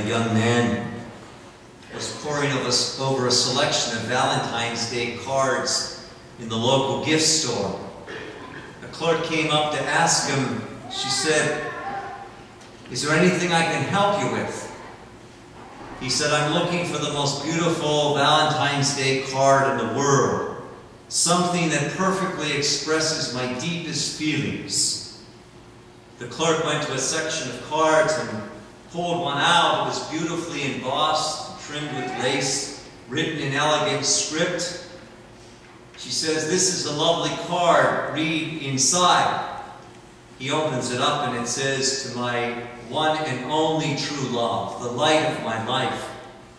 a young man was poring over a selection of Valentine's Day cards in the local gift store. A clerk came up to ask him. She said, "Is there anything I can help you with?" He said, "I'm looking for the most beautiful Valentine's Day card in the world. Something that perfectly expresses my deepest feelings." The clerk went to a section of cards and pulled one out. It was beautifully embossed, trimmed with lace, written in elegant script. She says, "This is a lovely card. Read inside." He opens it up and it says, "To my one and only true love, the light of my life,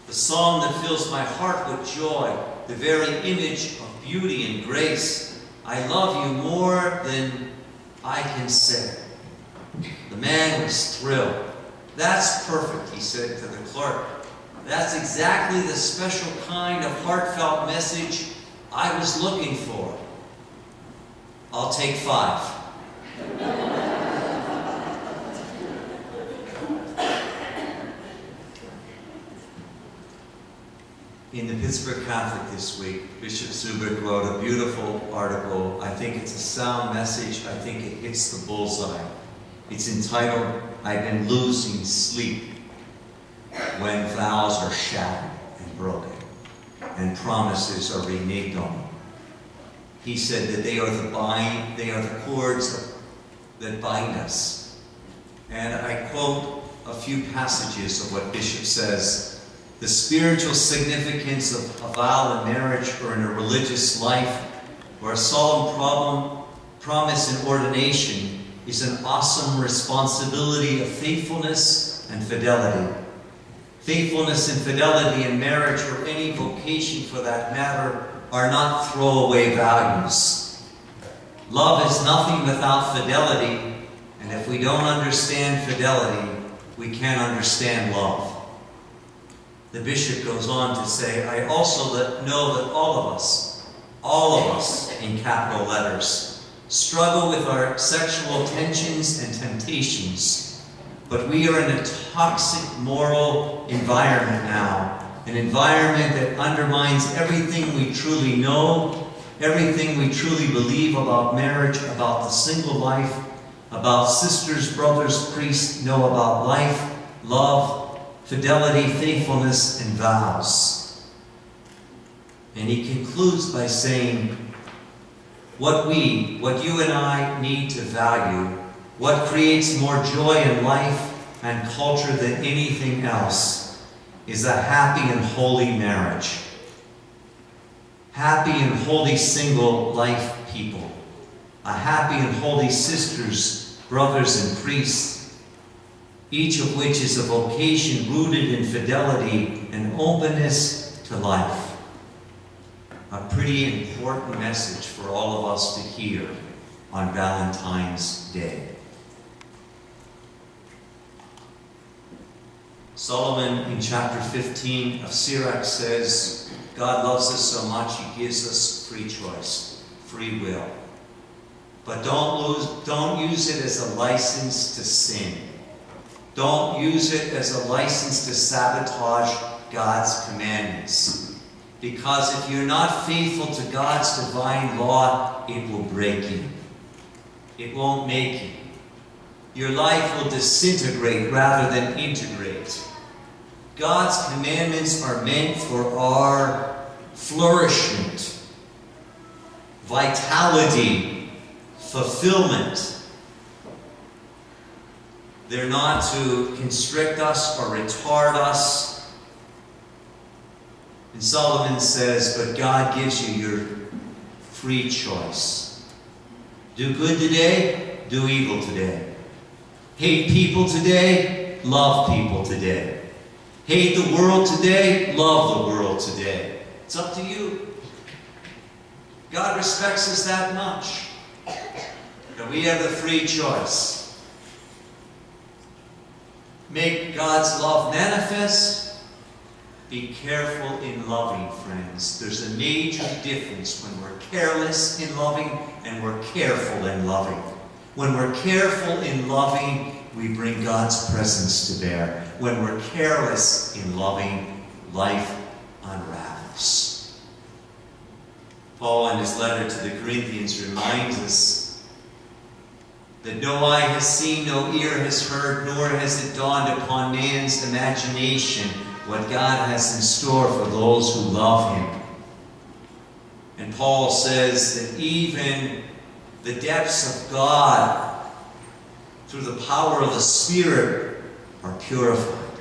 the song that fills my heart with joy, the very image of beauty and grace, I love you more than I can say." The man was thrilled. "That's perfect," he said to the clerk. "That's exactly the special kind of heartfelt message I was looking for. I'll take 5. In the Pittsburgh Catholic this week, Bishop Zubik wrote a beautiful article. I think it's a sound message. I think it hits the bullseye. It's entitled, "I've Been Losing Sleep When Vows Are Shattered and Broken and Promises Are Reneged on." He said that they are the cords that bind us. And I quote a few passages of what Bishop says. "The spiritual significance of a vow in marriage or in a religious life or a solemn promise in ordination is an awesome responsibility of faithfulness and fidelity. Faithfulness and fidelity in marriage or any vocation for that matter are not throwaway values. Love is nothing without fidelity, and if we don't understand fidelity, we can't understand love." The bishop goes on to say, "I also know that all of us, in capital letters, struggle with our sexual tensions and temptations, but we are in a toxic moral environment now, an environment that undermines everything we truly know, everything we truly believe about marriage, about the single life, about sisters, brothers, priests know about life, love, fidelity, faithfulness, and vows." And he concludes by saying, what you and I need to value, what creates more joy in life and culture than anything else, is a happy and holy marriage. Happy and holy single life people. A happy and holy sisters, brothers, and priests, each of which is a vocation rooted in fidelity and openness to life. A pretty important message for all of us to hear on Valentine's Day. Solomon in chapter 15 of Sirach says, God loves us so much he gives us free choice, free will. But don't use it as a license to sin. Don't use it as a license to sabotage God's commandments. Because if you're not faithful to God's divine law, it will break you. It won't make you. Your life will disintegrate rather than integrate. God's commandments are meant for our flourishment, vitality, fulfillment. They're not to constrict us or retard us. And Solomon says, but God gives you your free choice. Do good today, do evil today. Hate people today, love people today. Hate the world today, love the world today. It's up to you. God respects us that much. That we have the free choice. Make God's love manifest. Be careful in loving, friends. There's a major difference when we're careless in loving and we're careful in loving. When we're careful in loving, we bring God's presence to bear. when we're careless in loving, life unravels. Paul, in his letter to the Corinthians, reminds us that no eye has seen, no ear has heard, nor has it dawned upon man's imagination what God has in store for those who love him. And Paul says that even the depths of God, through the power of the Spirit, are purified.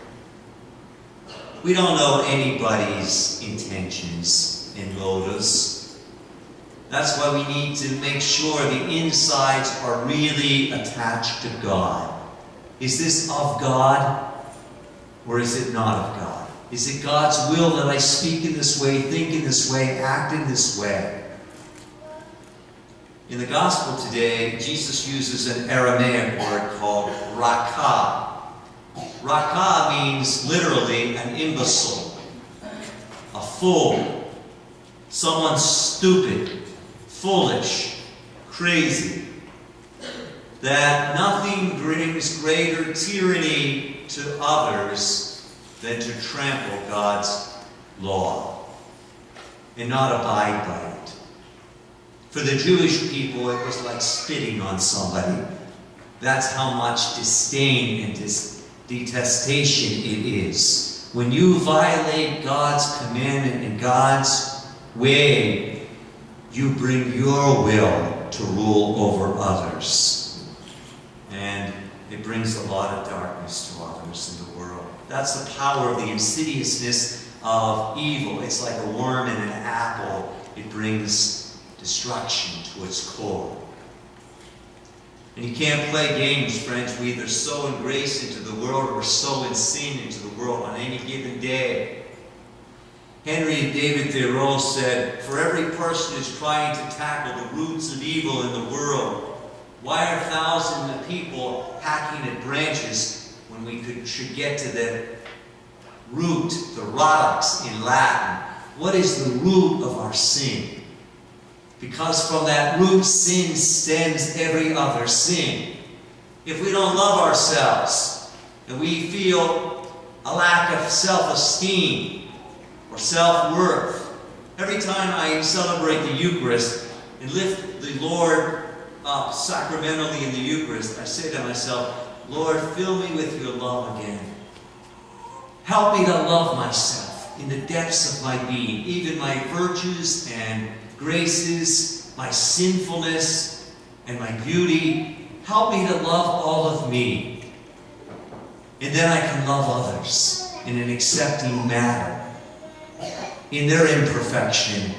We don't know anybody's intentions and motives. That's why we need to make sure the insides are really attached to God. Is this of God, or is it not of God? Is it God's will that I speak in this way, think in this way, act in this way? In the Gospel today, Jesus uses an Aramaic word called rakah. Rakah means literally an imbecile, a fool, someone stupid, foolish, crazy. That nothing brings greater tyranny to others than to trample God's law and not abide by it. For the Jewish people, it was like spitting on somebody. That's how much disdain and detestation it is. When you violate God's commandment and God's way, you bring your will to rule over others. And it brings a lot of darkness to others in the world. That's the power of the insidiousness of evil. It's like a worm in an apple. It brings destruction to its core. And you can't play games, friends. We either sow in grace into the world or sow in sin into the world on any given day. Henry David Thoreau said, "For every person who's trying to tackle the roots of evil in the world, why are thousands of people hacking at branches when we should get to the root, the radix in Latin? What is the root of our sin? Because from that root sin stems every other sin. If we don't love ourselves and we feel a lack of self-esteem or self-worth, every time I celebrate the Eucharist and lift the Lord up sacramentally in the Eucharist, I say to myself, Lord, fill me with your love again. Help me to love myself in the depths of my being, even my virtues and graces, my sinfulness and my beauty. Help me to love all of me. And then I can love others in an accepting manner, in their imperfection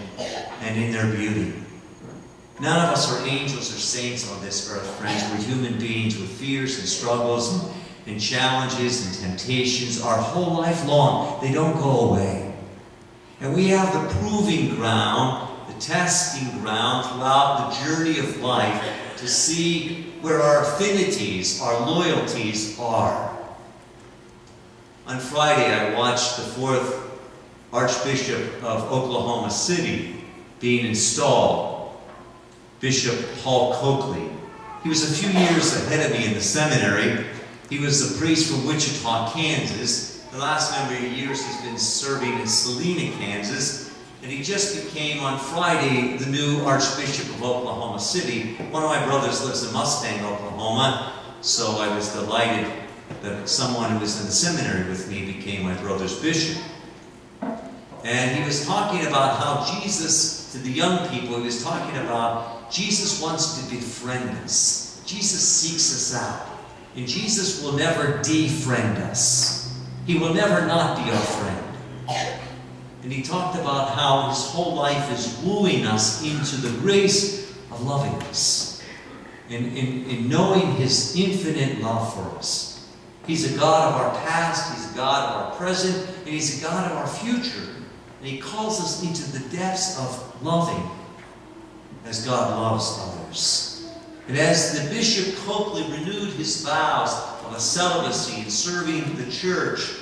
and in their beauty. None of us are angels or saints on this earth, friends. We're human beings with fears and struggles and challenges and temptations our whole life long. They don't go away. And we have the proving ground, the testing ground throughout the journey of life to see where our affinities, our loyalties are. On Friday, I watched the 4th Archbishop of Oklahoma City being installed, Bishop Paul Coakley. He was a few years ahead of me in the seminary. He was the priest from Wichita, Kansas. The last number of years he's been serving in Salina, Kansas. And he just became, on Friday, the new Archbishop of Oklahoma City. One of my brothers lives in Mustang, Oklahoma. So I was delighted that someone who was in the seminary with me became my brother's bishop. And he was talking about how Jesus, to the young people, he was talking about Jesus wants to befriend us. Jesus seeks us out. And Jesus will never defriend us. He will never not be our friend. And he talked about how his whole life is wooing us into the grace of loving us. In knowing his infinite love for us. He's a God of our past, he's a God of our present, and he's a God of our future. And he calls us into the depths of loving as God loves others. And as the Bishop Coakley renewed his vows of a celibacy and serving the church,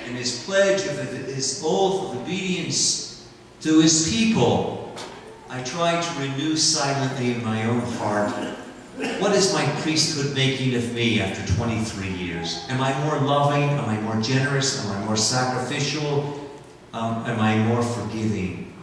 and his pledge of his oath of obedience to his people, I tried to renew silently in my own heart What is my priesthood making of me after 23 years? Am I more loving? Am I more generous? Am I more sacrificial? Am I more forgiving?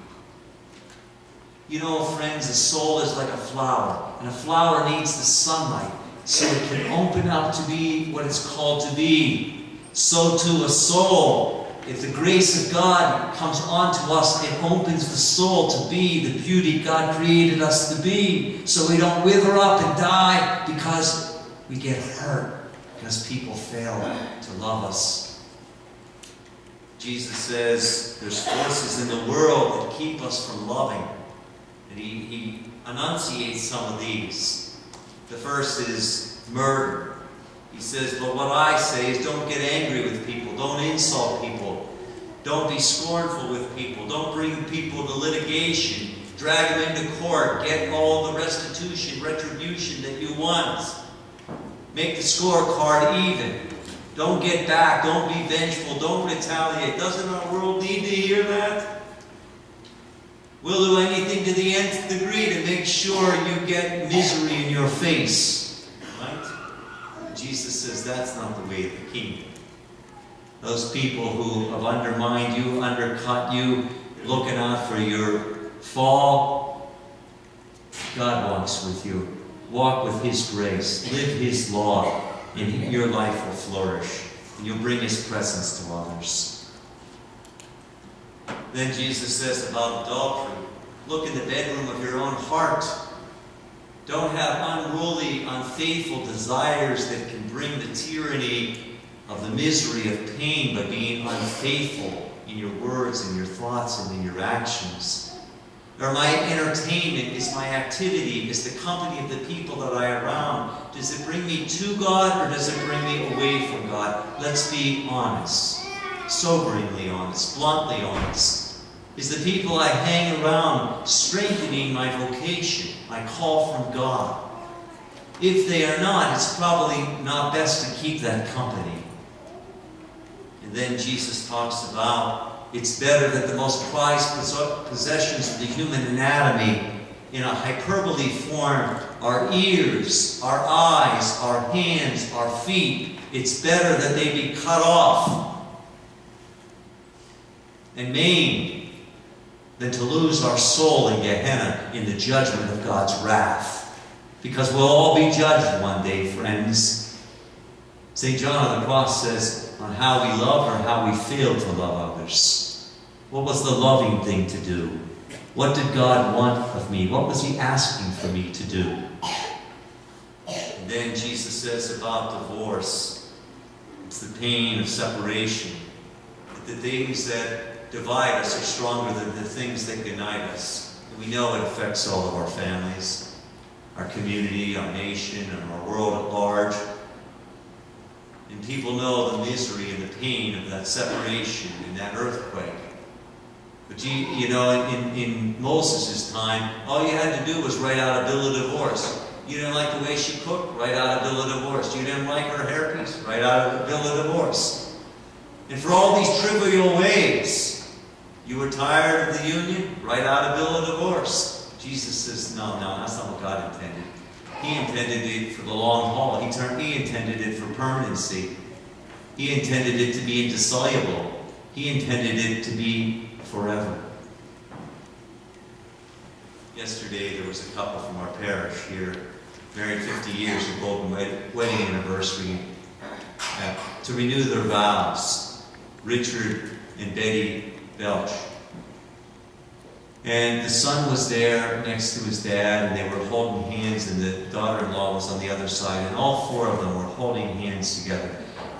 You know, friends, a soul is like a flower, and a flower needs the sunlight so it can open up to be what it's called to be. So too a soul, if the grace of God comes onto us, it opens the soul to be the beauty God created us to be, so we don't wither up and die because we get hurt, because people fail to love us. Jesus says there's forces in the world that keep us from loving. And he enunciates some of these. The first is murder. He says, but what I say is don't get angry with people. Don't insult people. Don't be scornful with people. Don't bring people to litigation. Drag them into court. Get all the restitution, retribution that you want. Make the scorecard even. Don't get back. Don't be vengeful. Don't retaliate. Doesn't our world need to hear that? We'll do anything to the nth degree to make sure you get misery in your face. Right? Jesus says that's not the way of the kingdom. Those people who have undermined you, undercut you, looking out for your fall, God walks with you. Walk with His grace. Live His law, and your life will flourish. And you'll bring His presence to others. Then Jesus says about adultery, look in the bedroom of your own heart. Don't have unruly, unfaithful desires that can bring the tyranny of the misery of pain by being unfaithful in your words and your thoughts and in your actions. Or my entertainment, is my activity, is the company of the people that I am around. Does it bring me to God or does it bring me away from God? Let's be honest. Soberingly honest, bluntly honest. Is the people I hang around strengthening my vocation, my call from God? If they are not, it's probably not best to keep that company. And then Jesus talks about it's better that the most prized possessions of the human anatomy in a hyperbole form, our ears, our eyes, our hands, our feet, it's better that they be cut off and maimed than to lose our soul in Gehenna in the judgment of God's wrath. Because we'll all be judged one day, friends. St. John of the Cross says on how we love or how we fail to love others. What was the loving thing to do? What did God want of me? What was He asking for me to do? And then Jesus says about divorce, it's the pain of separation. The things that divide us are stronger than the things that unite us. And we know it affects all of our families, our community, our nation, and our world at large. And people know the misery and the pain of that separation and that earthquake. But you know, in Moses' time, all you had to do was write out a bill of divorce. You didn't like the way she cooked? Write out a bill of divorce. You didn't like her hairpiece? Write out a bill of divorce. And for all these trivial ways, you were tired of the union? Write out a bill of divorce. Jesus says, no, that's not what God intended. He intended it for the long haul. He intended it for permanency. He intended it to be indissoluble. He intended it to be forever. Yesterday, there was a couple from our parish here, married 50 years, a golden wedding anniversary, to renew their vows. Richard and Betty Belch. And the son was there next to his dad, and they were holding hands, and the daughter-in-law was on the other side, and all four of them were holding hands together.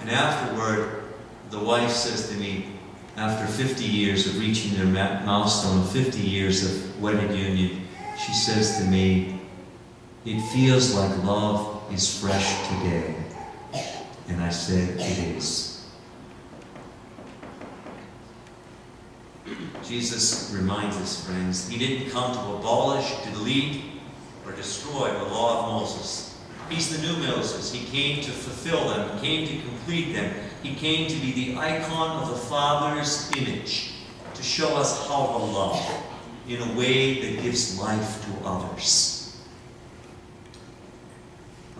And afterward, the wife says to me, after 50 years of reaching their milestone of 50 years of wedded union, she says to me, it feels like love is fresh today. And I said, it is. Jesus reminds us, friends, He didn't come to abolish, delete, or destroy the law of Moses. He's the new Moses. He came to fulfill them. He came to complete them. He came to be the icon of the Father's image, to show us how to love in a way that gives life to others.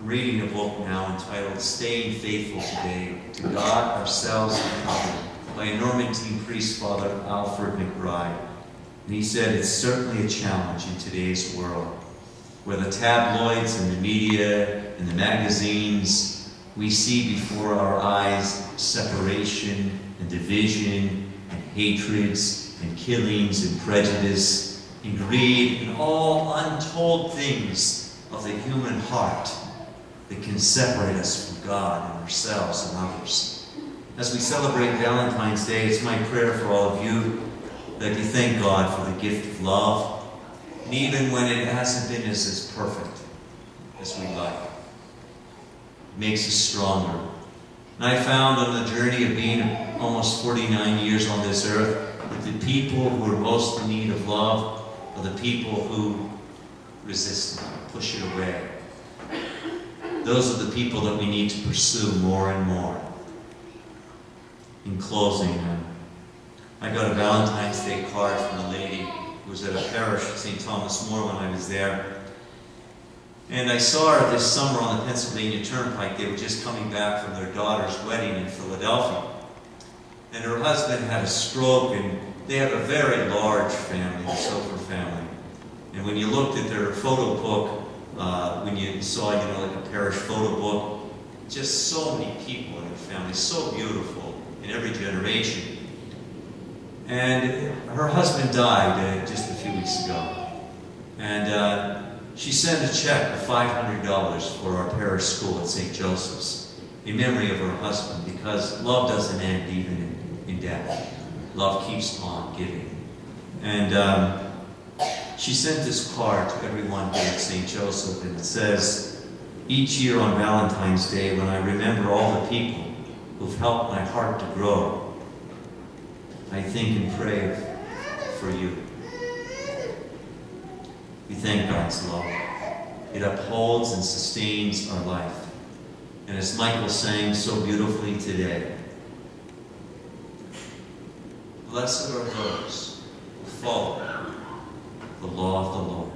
I'm reading a book now entitled Staying Faithful Today to God, Ourselves, and Others by a Normandy priest, Father Alfred McBride. And he said, it's certainly a challenge in today's world, where the tabloids and the media and the magazines, we see before our eyes separation and division and hatreds and killings and prejudice and greed and all untold things of the human heart that can separate us from God and ourselves and others. As we celebrate Valentine's Day, it's my prayer for all of you that you thank God for the gift of love, and even when it hasn't been as perfect as we like. It makes us stronger. And I found on the journey of being almost 49 years on this earth that the people who are most in need of love are the people who resist it, push it away. Those are the people that we need to pursue more and more. In closing, I got a Valentine's Day card from a lady who was at a parish, St. Thomas More, when I was there. And I saw her this summer on the Pennsylvania Turnpike. They were just coming back from their daughter's wedding in Philadelphia. And her husband had a stroke, and they have a very large family, the Soper family. And when you looked at their photo book, when you saw, like a parish photo book, just so many people in their family, so beautiful in every generation. And her husband died just a few weeks ago. And she sent a check of $500 for our parish school at St. Joseph's in memory of her husband, because love doesn't end even in death. Love keeps on giving. And she sent this card to everyone here at St. Joseph, and it says, each year on Valentine's Day, when I remember all the people who've helped my heart to grow, I think and pray for you. We thank God's love. It upholds and sustains our life. And as Michael sang so beautifully today, blessed are those who follow the law of the Lord.